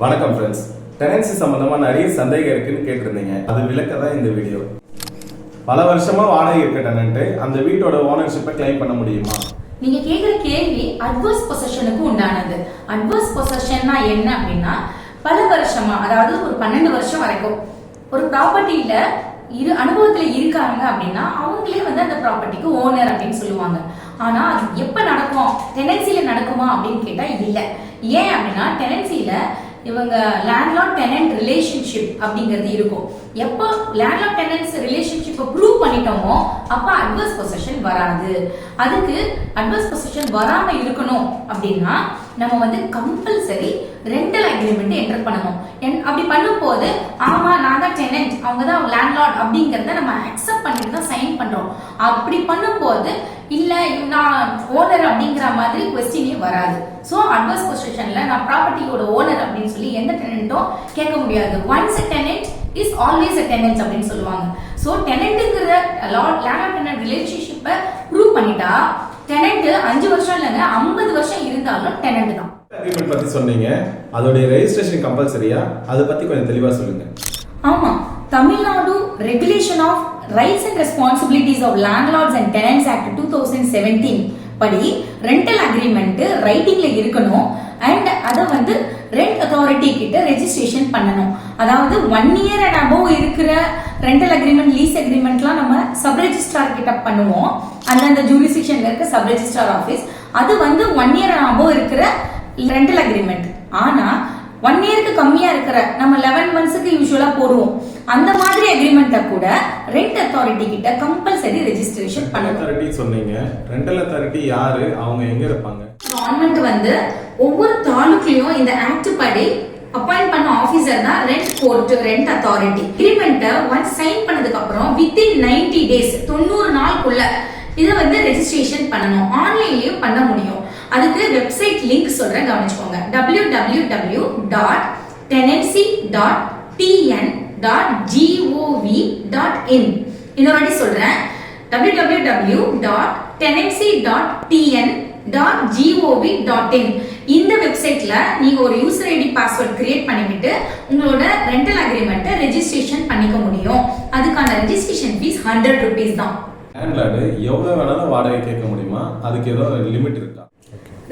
வணக்கம் friends. Tenancy சம்பந்தமா நிறைய சந்தேகம் இருக்குன்னு கேட்டிருந்தீங்க. அது விளக்க தான் இந்த வீடியோ. பல வருஷமா வாடகை இருக்க டெனன்ட் அந்த வீட்டோட ஓனர்ஷிப்பை கிளைம் பண்ண முடியுமா? நீங்க கேக்குற கேள்வி அட்வர்ஸ் பொசஷனுக்கு உண்டானது. அட்வர்ஸ் பொசஷன்னா என்ன அப்படின்னா, பல வருஷமா, அதாவது ஒரு 12 வருஷம் வரைக்கும் ஒரு ப்ராப்பர்ட்டியில அனுபவத்துல இருக்காங்க அப்படின்னா அவங்களே அந்த ப்ராப்பர்ட்டிக்கு ஓனர் அப்படின்னு சொல்லுவாங்க. ஆனா அது எப்ப நடக்கும், டெனன்சில நடக்குமா அப்படின்னு கேட்டா இல்ல. ஏன் அப்படின்னா டெனன்சில இவங்க லேண்ட்லார்ட் டெனன்ட் ரிலேஷன்ஷிப் அப்படிங்கிறது இருக்கும். எப்போ லேண்ட்லார்ட் டெனன்ட்ஸ் ரிலேஷன்ஷிப்பை ப்ரூவ் பண்ணிட்டோமோ அப்ப அட்வர்ஸ் பொசஷன் வராது. அதுக்கு அட்வர்ஸ் பொசஷன் வராம இருக்கணும் அப்படின்னா நம்ம கம்பல்சரி ரெண்டல் அக்ரிமெண்ட் என்டர் பண்ணணும். அப்படி பண்ணும்போது ஆமா நான் தான் டெனன்ட், அவங்க தான் லேண்ட்லார்ட் அப்படிங்கறத நம்ம அக்செப்ட் பண்ணிட்டு தான் சைன் பண்றோம். அப்படி பண்ணும்போது இல்ல நான் ஓனர் அப்படிங்கிற மாதிரி கொஸ்டினே வராது. சோ அட்வர்ஸ் பொசிஷன்ல நான் ப்ராப்பர்ட்டியோட ஓனர் அப்படின்னு சொல்லி எந்த டெனன்ட்டும் கேட்க முடியாது. Once a tenant is always a tenant அப்படின்னு சொல்லுவாங்க. சோ டெனன்ட்ங்கற லேண்ட்லார்ட் டெனன்ட் ரிலேஷன்ஷிப்பை ப்ரூவ் பண்ணிட்டா டெனன்ட் 5 வருஷம் இல்லங்க 50 வருஷம் இருந்தாலும் டெனன்ட் தான். அக்ரிமெண்ட் பத்தி சொன்னீங்க, அதோட ரெஜிஸ்ட்ரேஷன் கம்பல்சரியா? அத பத்தி கொஞ்சம் தெளிவா சொல்லுங்க. ஆமா, Tamil Nadu regulation of rights and responsibilities of landlords and tenants act 2017 படி ரெண்டல் அக்ரிமெண்ட் ரைட்டிங்ல இருக்கணும். அண்ட் அதை ரெண்ட் அத்தாரிட்டி கிட்ட ரெஜிஸ்ட்ரேஷன் பண்ணணும். அதாவது 1 year and above இருக்கிற ரெண்டல் அக்ரிமெண்ட், லீஸ் அக்ரிமெண்ட்லாம் நம்ம சப் ரெஜிஸ்ட்ரார் கிட்ட பண்ணுவோம். அந்த ஜூரிஸ்டிக்ஷன்ல இருக்க சப் ரெஜிஸ்ட்ரார் ஆபீஸ் அது 1 year and above இருக்கிற ரெண்டல் அக்ரிமெண்ட். ஆனா 1 yearக்கு கம்மியா இருக்கிற நம்ம 11 monthsக்கு யூசுவலா போடுவோம். அந்த மாதிரி அக்ரிமெண்ட்ட கூட ரெண்ட் அத்தாரிட்டி கிட்ட கம்பல்சரி ரெஜிஸ்ட்ரேஷன் பண்ணணும். அத்தாரிட்டி சொன்னீங்க, ரெண்டல் அத்தாரிட்டி யாரு, அவங்க எங்க இருப்பாங்க? கவர்மெண்ட் ஒவ்வொரு தாலுக்லயும் இந்த ஆக்ட் படி அப்பாயிண்ட் பண்ண ஆபீசர் தான் ரெண்ட் கோர்ட், ரெண்ட் அத்தாரிட்டி. அக்ரிமெண்ட்ட ஒன்ஸ் சைன் பண்ணதுக்கு அப்புறம் வித்தின் 90 days 90 நாளுக்குள்ள இதை ரெஜிஸ்ட்ரேஷன் பண்ணணும். ஆன்லைன்லயும் பண்ண முடியும். அதுக்கு வெப்சைட் லிங்க் சொல்றேன், கவனிச்சுக்கோங்க. www.tenancy.tn.gov.in. இன்னொரு சொல்றேன், www.tenancy.tn.gov.in. இந்த வெப்சைட்ல நீங்க ஒரு யூசர் ஐடி பாஸ்வேர்ட் கிரியேட் பண்ணிட்டு உங்களோட ரெண்டல் அக்ரிமெண்ட்டை ரெஜிஸ்ட்ரேஷன் பண்ணிக்க முடியும். அதுக்கான ரெஜிஸ்ட்ரேஷன் ஃபீஸ் 100 rupees தான். லேண்ட்லார்டு எவ்வளவு வேணாலும் வாடகை கேட்க முடியுமா? அதுக்கு ஏதோ லிமிட் இருக்கா?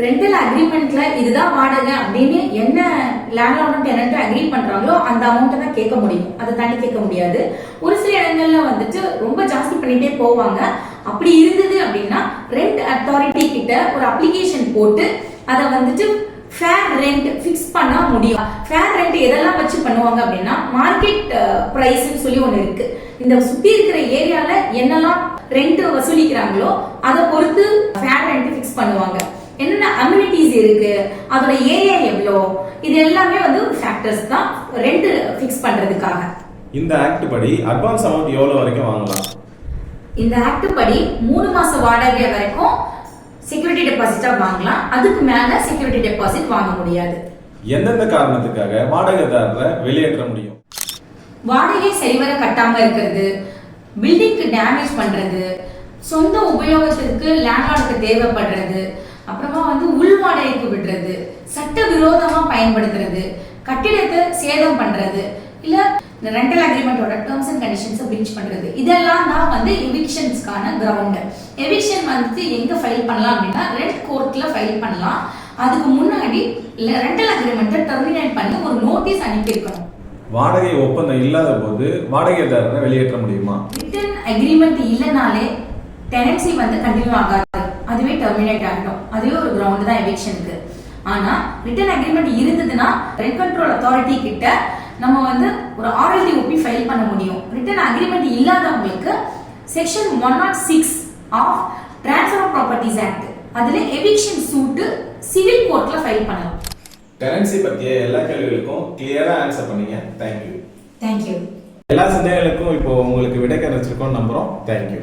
ரெண்டல் அக்ரிமெண்ட்ல இதுதான் வாடகை அப்படின்னு என்ன லேண்ட்லார்டும் டெனன்ட் அக்ரி பண்றாங்களோ அந்த அமௌண்ட்டை தான் கேட்க முடியும். அதை தாண்டி கேட்க முடியாது. ஒரு சில இடங்கள்ல ரொம்ப ஜாஸ்தி பண்ணிட்டே போவாங்க. அப்படி இருந்தது அப்படின்னா ரெண்ட் அத்தாரிட்டி கிட்ட ஒரு அப்ளிகேஷன் போட்டு அதை ஃபேர் ரெண்ட் ஃபிக்ஸ் பண்ண முடியும். ஃபேர் ரெண்ட் எதெல்லாம் வச்சு பண்ணுவாங்க அப்படின்னா, மார்க்கெட் பிரைஸ்னு சொல்லி ஒண்ணு இருக்கு. இந்த சுத்தி இருக்கிற ஏரியால என்னெல்லாம் ரெண்ட் வசூலிக்கிறாங்களோ அதை பொறுத்து ஃபேர் ரெண்ட் ஃபிக்ஸ் பண்ணுவாங்க. என்னென்ன அம்யூனிட்டிஸ் இருக்கு, அதோட ஏரியா எவ்வளோ, இது எல்லாமே ஒரு ஃபேக்டர்ஸ் தான் ரெண்ட் ஃபிக்ஸ் பண்றதுக்காக. இந்த ஆக்ட் படி அட்வான்ஸ் அமௌண்ட் எவ்வளவு வரைக்கும் வாங்கலாம்? இந்த ஆக்ட் படி 3 மாச வாடகை வரைக்கும் செக்யூரிட்டி டெபாசிட்டா வாங்கலாம். அதுக்கு மேல செக்யூரிட்டி டெபாசிட் வாங்க முடியாது. எந்தெந்த காரணத்துக்காக வாடகைதாரரை வெளியேற்ற முடியும்? வாடகை சரிவர கட்டாம இருக்கிறது, பில்டிங்க்கு டேமேஜ் பண்றது, சொந்த உபயோகத்திற்கு லேண்ட்லார்டுக்கு தேவைப்படுறது, அப்புறமா உள் வாடகைக்கு விடுறது, சட்ட விரோதமா பயன்படுத்துறது, கட்டிடத்தை சேதம் பண்றது, இல்ல ரெண்டல் அக்ரிமெண்டோட டேர்ம்ஸ் அண்ட் கண்டிஷன்ஸ் பிரீச் பண்றது, இதெல்லாம் தான் எவிக்ஷன்ஸ்க்கான கிரவுண்ட். எவிக்ஷன் எங்க ஃபைல் பண்ணலாம் அப்படின்னா ரெண்ட் கோர்ட்ல ஃபைல் பண்ணலாம். அதுக்கு முன்னாடி ரெண்டல் அக்ரிமெண்ட்டை டெர்மினேட் பண்ணி ஒரு நோட்டீஸ் அனுப்பி இருக்கணும். வாடகை ஒப்பந்தம் இல்லாத போது வாடகைதாரரை வெளியேற்ற முடியுமா? ரிட்டன் அக்ரிமெண்ட் இல்லனாலே டெனன்சி கண்டினியூ ஆகாது, அதுவே டெர்மினேட் ஆகிடும். அதுவே ஒரு கிரவுண்ட் தான் எவிக்ஷனுக்கு. ஆனா ரிட்டன் அக்ரிமெண்ட் இருந்ததுன்னா ரெண்ட் கண்ட்ரோல் அத்தாரிட்டி கிட்ட நம்ம ஒரு RLTOP ஃபைல் பண்ண முடியும். ரிட்டன் அக்ரிமெண்ட் இல்லாதவங்களுக்கு section 106 of transfer of properties act அதுல எவிக்ஷன் சூட் சிவில் கோர்ட்ல ஃபைல் பண்ணலாம். டெனன்சி பத்திய எல்லா கேள்விகளுக்கும் கிளியரா ஆன்சர் பண்ணீங்க. தேங்க்யூ. தேங்க்யூ. எல்லா சந்தேகங்களுக்கும் இப்போ உங்களுக்கு விடை கிடைச்சிருக்கோம் நம்புறோம். தேங்க்யூ.